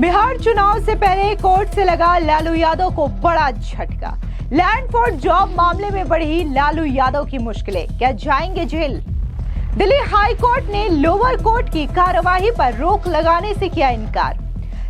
बिहार चुनाव से पहले कोर्ट से लगा लालू यादव को बड़ा झटका। लैंड फॉर जॉब मामले में बढ़ी लालू यादव की मुश्किलें, क्या जाएंगे जेल? दिल्ली हाई कोर्ट ने लोअर कोर्ट की कार्यवाही पर रोक लगाने से किया इनकार।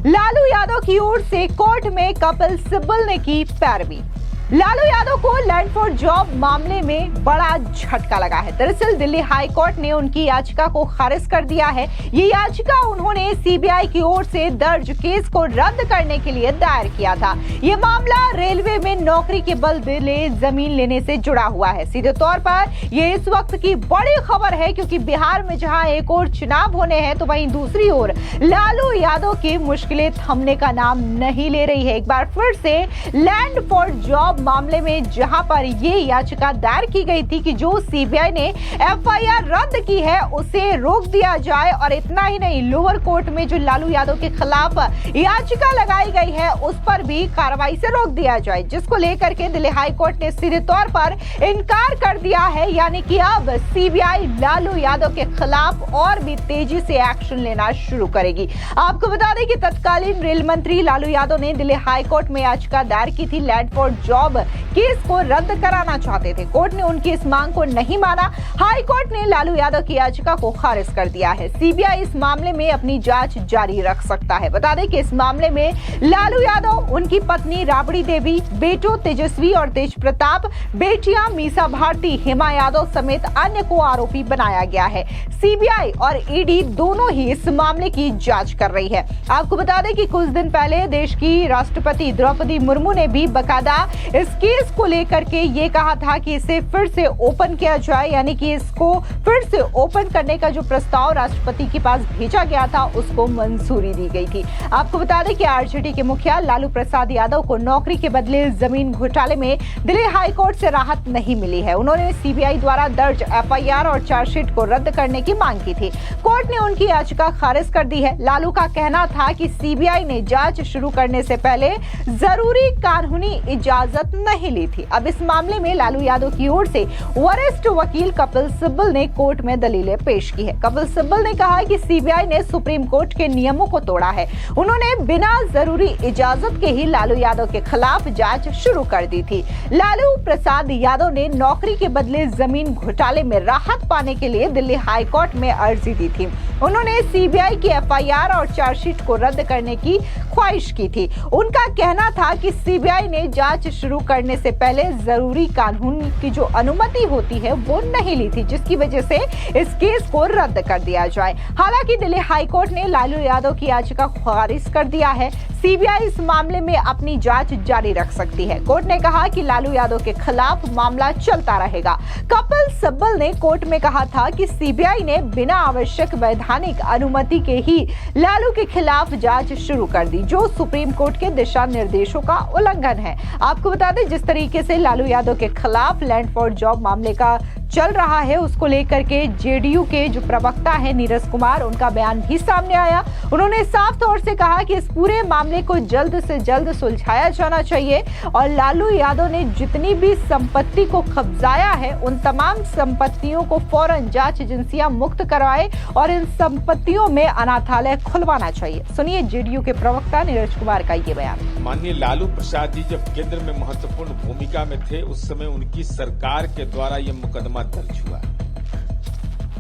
लालू यादव की ओर से कोर्ट में कपिल सिब्बल ने की पैरवी। लालू यादव को लैंड फॉर जॉब मामले में बड़ा झटका लगा है। दरअसल दिल्ली हाई कोर्ट ने उनकी याचिका को खारिज कर दिया है। ये याचिका उन्होंने सीबीआई की ओर से दर्ज केस को रद्द करने के लिए दायर किया था। ये मामला रेलवे में नौकरी के बदले जमीन लेने से जुड़ा हुआ है। सीधे तौर पर ये इस वक्त की बड़ी खबर है, क्योंकि बिहार में जहां एक और चुनाव होने हैं तो वहीं दूसरी ओर लालू यादव की मुश्किलें थमने का नाम नहीं ले रही है। एक बार फिर से लैंड फॉर जॉब मामले में जहां पर ये याचिका दायर की गई थी कि जो सीबीआई ने एफआईआर रद्द की है उसे रोक दिया जाए, और इतना ही नहीं, लोअर कोर्ट में जो लालू यादव के खिलाफ याचिका लगाई गई है उस पर भी कार्रवाई से रोक दिया जाए, जिसको लेकर के दिल्ली हाई कोर्ट ने सीधे तौर पर इनकार कर दिया है। यानी कि अब सीबीआई लालू यादव के खिलाफ और भी तेजी से एक्शन लेना शुरू करेगी। आपको बता दें कि तत्कालीन रेल मंत्री लालू यादव ने दिल्ली हाई कोर्ट में याचिका दायर की थी। लैंड फॉर जॉब केस को रद्द कराना चाहते थे। कोर्ट ने उनकी इस मांग को नहीं माना। हाई कोर्ट ने लालू यादव की याचिका को खारिज कर दिया है। सीबीआई इस मामले में अपनी जांच जारी रख सकता है। बता दें कि इस मामले में लालू यादव, उनकी पत्नी राबड़ी देवी, बेटो तेजस्वी और तेज प्रताप, बेटियां मीसा भारती, हेमा यादव समेत अन्य को आरोपी बनाया गया है। सीबीआई और ईडी दोनों ही इस मामले की जांच कर रही है। आपको बता दें कि कुछ दिन पहले देश की राष्ट्रपति द्रौपदी मुर्मू ने भी बकायदा इस केस को लेकर के ये कहा था कि इसे फिर से ओपन किया जाए, यानी कि इसको फिर से ओपन करने का जो प्रस्ताव राष्ट्रपति के पास भेजा गया था उसको मंजूरी दी गई थी। आपको बता दें कि आरजेडी के मुखिया लालू प्रसाद यादव को नौकरी के बदले जमीन घोटाले में दिल्ली हाई कोर्ट से राहत नहीं मिली है। उन्होंने सीबीआई द्वारा दर्ज एफआईआर और चार्जशीट को रद्द करने की मांग की थी। कोर्ट ने उनकी याचिका खारिज कर दी है। लालू का कहना था कि सीबीआई ने जांच शुरू करने से पहले जरूरी कानूनी इजाजत नहीं ली थी। अब इस मामले में लालू यादव की ओर से वरिष्ठ वकील कपिल सिब्बल ने कोर्ट में दलीलें पेश की है। कपिल सिब्बल ने कहा कि सीबीआई ने सुप्रीम कोर्ट के नियमों को तोड़ा है। उन्होंने बिना जरूरी इजाजत के ही लालू यादव के खिलाफ जांच शुरू कर दी थी। लालू प्रसाद यादव ने नौकरी के बदले जमीन घोटाले में राहत पाने के लिए दिल्ली हाई कोर्ट में अर्जी दी थी। उन्होंने सीबीआई की एफआईआर और चार्जशीट को रद्द करने की ख्वाहिश की थी। उनका कहना था कि सीबीआई ने जांच शुरू करने से पहले जरूरी कानून की जो अनुमति होती है वो नहीं ली थी, जिसकी वजह से इस केस को रद्द कर दिया जाए। हालांकि दिल्ली हाई कोर्ट ने लालू यादव की याचिका खारिज कर दिया है। सीबीआई इस मामले में अपनी जांच जारी रख सकती है। कोर्ट ने कहा कि लालू यादव के खिलाफ मामला चलता रहेगा। कपिल सिब्बल ने कोर्ट में कहा था कि सीबीआई ने बिना आवश्यक वैधानिक अनुमति के ही लालू के खिलाफ जांच शुरू कर दी, जो सुप्रीम कोर्ट के दिशा निर्देशों का उल्लंघन है। आपको बता दें, जिस तरीके से लालू यादव के खिलाफ लैंड फॉर जॉब मामले का चल रहा है उसको लेकर के जेडीयू के जो प्रवक्ता है नीरज कुमार, उनका बयान भी सामने आया। उन्होंने साफ तौर से कहा कि इस पूरे मामले को जल्द से जल्द सुलझाया जाना चाहिए और लालू यादव ने जितनी भी संपत्ति को कब्जाया है उन तमाम संपत्तियों को फौरन जांच एजेंसियां मुक्त करवाए और इन संपत्तियों में अनाथालय खुलवाना चाहिए। सुनिए जेडीयू के प्रवक्ता नीरज कुमार का ये बयान। माननीय लालू प्रसाद जी जब केंद्र में महत्वपूर्ण भूमिका में थे उस समय उनकी सरकार के द्वारा ये मुकदमा दर्ज हुआ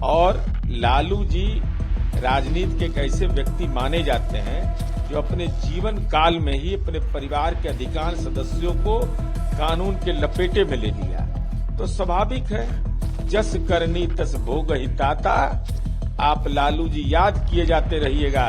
और लालू जी राजनीति के एक ऐसे व्यक्ति माने जाते हैं जो अपने जीवन काल में ही अपने परिवार के अधिकांश सदस्यों को कानून के लपेटे में ले लिया। तो स्वाभाविक है, जस करनी तस भोग ही ताता। आप लालू जी याद किए जाते रहिएगा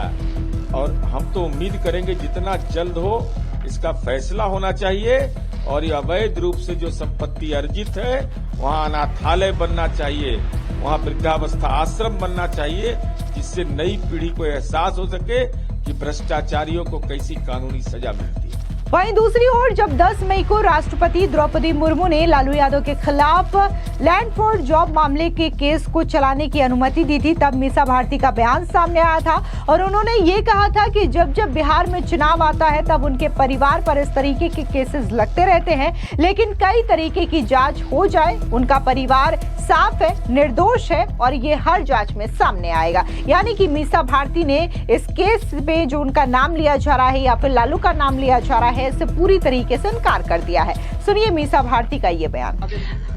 और हम तो उम्मीद करेंगे जितना जल्द हो इसका फैसला होना चाहिए और ये अवैध रूप से जो संपत्ति अर्जित है वहाँ अनाथालय बनना चाहिए, वहाँ वृद्धावस्था आश्रम बनना चाहिए, जिससे नई पीढ़ी को एहसास हो सके कि भ्रष्टाचारियों को कैसी कानूनी सजा मिलती है। वहीं दूसरी ओर जब 10 मई को राष्ट्रपति द्रौपदी मुर्मू ने लालू यादव के खिलाफ लैंड फॉर जॉब मामले के केस को चलाने की अनुमति दी थी, तब मीसा भारती का बयान सामने आया था और उन्होंने ये कहा था कि जब जब बिहार में चुनाव आता है तब उनके परिवार पर इस तरीके के केसेस लगते रहते हैं, लेकिन कई तरीके की जांच हो जाए, उनका परिवार साफ है, निर्दोष है और ये हर जांच में सामने आएगा। यानी कि मीसा भारती ने इस केस में जो उनका नाम लिया जा रहा है या फिर लालू का नाम लिया जा रहा है, इससे पूरी तरीके से इनकार कर दिया है। सुनिए मीसा भारती का ये बयान।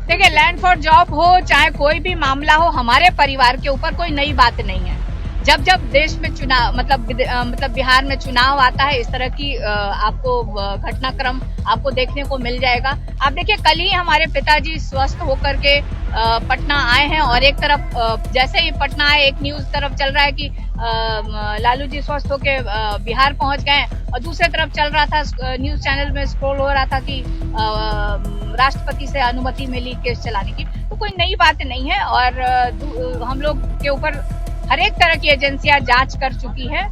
देखिए, लैंड फॉर जॉब हो चाहे कोई भी मामला हो, हमारे परिवार के ऊपर कोई नई बात नहीं है। जब जब देश में चुनाव मतलब बिहार में चुनाव आता है, इस तरह की आपको घटनाक्रम आपको देखने को मिल जाएगा। आप देखिए, कल ही हमारे पिताजी स्वस्थ होकर के पटना आए हैं और एक तरफ जैसे ही पटना आए, एक न्यूज तरफ चल रहा है कि लालू जी स्वस्थ होके बिहार पहुंच गए और दूसरे तरफ चल रहा था, न्यूज चैनल में स्क्रॉल हो रहा था कि राष्ट्रपति से अनुमति मिली केस चलाने की। तो कोई नई बात नहीं है और हम लोग के ऊपर हर एक तरह की एजेंसियां जांच कर चुकी है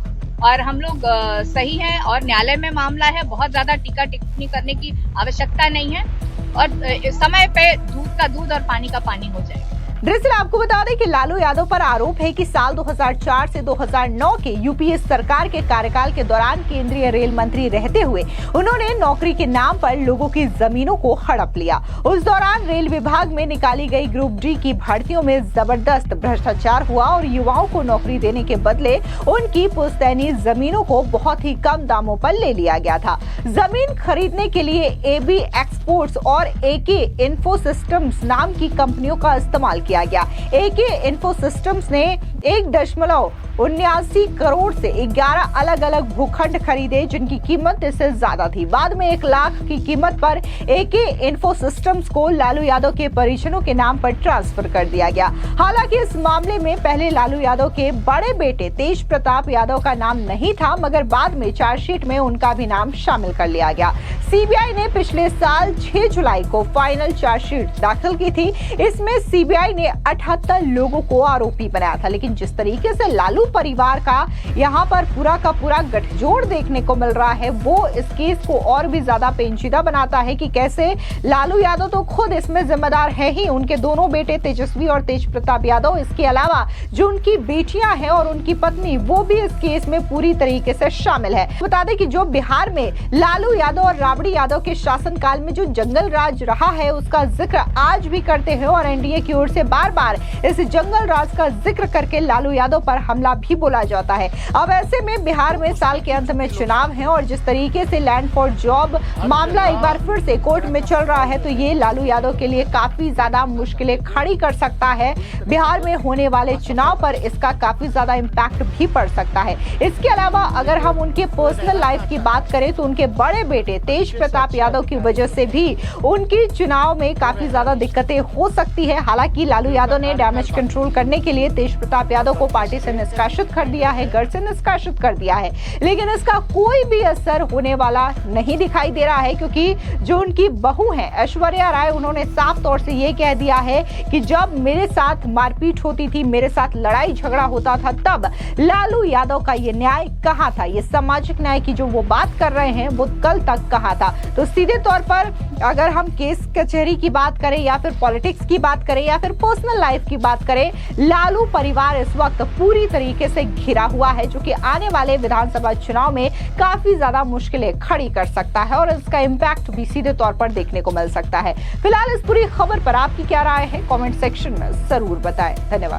और हम लोग सही हैं और न्यायालय में मामला है। बहुत ज्यादा टीका टिप्पणी करने की आवश्यकता नहीं है और समय पे दूध का दूध और पानी का पानी हो जाएगा। दरअसल आपको बता दें कि लालू यादव पर आरोप है कि साल 2004 से 2009 के यूपीए सरकार के कार्यकाल के दौरान केंद्रीय रेल मंत्री रहते हुए उन्होंने नौकरी के नाम पर लोगों की जमीनों को हड़प लिया। उस दौरान रेल विभाग में निकाली गई ग्रुप डी की भर्तियों में जबरदस्त भ्रष्टाचार हुआ और युवाओं को नौकरी देने के बदले उनकी पुश्तैनी जमीनों को बहुत ही कम दामों पर ले लिया गया था। जमीन खरीदने के लिए एबी एक्सपोर्ट्स और एके इन्फो सिस्टम्स नाम की कंपनियों का इस्तेमाल किया गया। एके इन्फो सिस्टम्स ने 1.79 करोड़ से 11 अलग अलग भूखंड खरीदे जिनकी कीमत इससे ज्यादा थी। बाद में 1 लाख की कीमत पर एके इन्फो सिस्टम्स को लालू यादव के परिजनों के नाम पर ट्रांसफर कर दिया गया। हालांकि इस मामले में पहले लालू यादव के बड़े बेटे तेज प्रताप यादव का नाम नहीं था, मगर बाद में चार्जशीट में उनका भी नाम शामिल कर लिया गया। सीबीआई ने पिछले साल 6 जुलाई को फाइनल चार्जशीट दाखिल की थी। इसमें सीबीआई ने 78 लोगों को आरोपी बनाया था, लेकिन जिस तरीके से लालू परिवार का यहाँ पर पूरा का पूरा गठजोड़ देखने को मिल रहा है, वो इस केस को और भी ज्यादा पेचीदा बनाता है कि कैसे लालू यादव तो खुद इसमें जिम्मेदार है ही, उनके दोनों बेटे तेजस्वी और तेज प्रताप यादव, इसके अलावा जो उनकी बेटियां हैं और उनकी पत्नी, वो भी इस केस में पूरी तरीके से शामिल है। बता दें कि जो बिहार में लालू यादव और राबड़ी यादव के शासनकाल में जो जंगल राज रहा है, उसका जिक्र आज भी करते हैं और एनडीए की ओर से बार बार इस जंगल राज का जिक्र करके लालू यादव पर हमला भी बोला जाता है। अब ऐसे में बिहार में साल के अंत में चुनाव है और जिस तरीके से लैंड फॉर जॉब मामला एक बार फिर से कोर्ट में चल रहा है, तो ये लालू यादव के लिए काफी ज्यादा मुश्किलें खड़ी कर सकता है। बिहार में होने वाले चुनाव पर इसका काफी ज्यादा इम्पैक्ट भी पड़ सकता है। इसके अलावा अगर हम उनके पर्सनल लाइफ की बात करें तो उनके बड़े बेटे तेज प्रताप यादव की वजह से भी उनकी चुनाव में काफी ज्यादा दिक्कतें हो सकती है। हालांकि लालू यादव ने डैमेज कंट्रोल करने के लिए तेज प्रताप यादव को पार्टी से निष्कासित कर दिया है, घर से निष्कासित कर दिया है, लेकिन इसका कोई भी असर होने वाला नहीं दिखाई दे रहा है, क्योंकि जो उनकी बहू है ऐश्वर्या राय, उन्होंने साफ तौर से ये कह दिया है कि जब मेरे साथ मारपीट होती थी, मेरे साथ लड़ाई झगड़ा होता था, तब लालू यादव का ये न्याय कहाँ था, ये सामाजिक न्याय की जो वो बात कर रहे हैं वो कल तक कहा था। तो सीधे तौर पर अगर हम केस कचहरी की बात करें या फिर पॉलिटिक्स की बात करें या फिर पर्सनल लाइफ की बात करें, लालू परिवार इस वक्त पूरी तरीके से घिरा हुआ है, जो कि आने वाले विधानसभा चुनाव में काफी ज्यादा मुश्किलें खड़ी कर सकता है और इसका इम्पैक्ट भी सीधे तौर पर देखने को मिल सकता है। फिलहाल इस पूरी खबर पर आपकी क्या राय है, कमेंट सेक्शन में जरूर बताएं। धन्यवाद।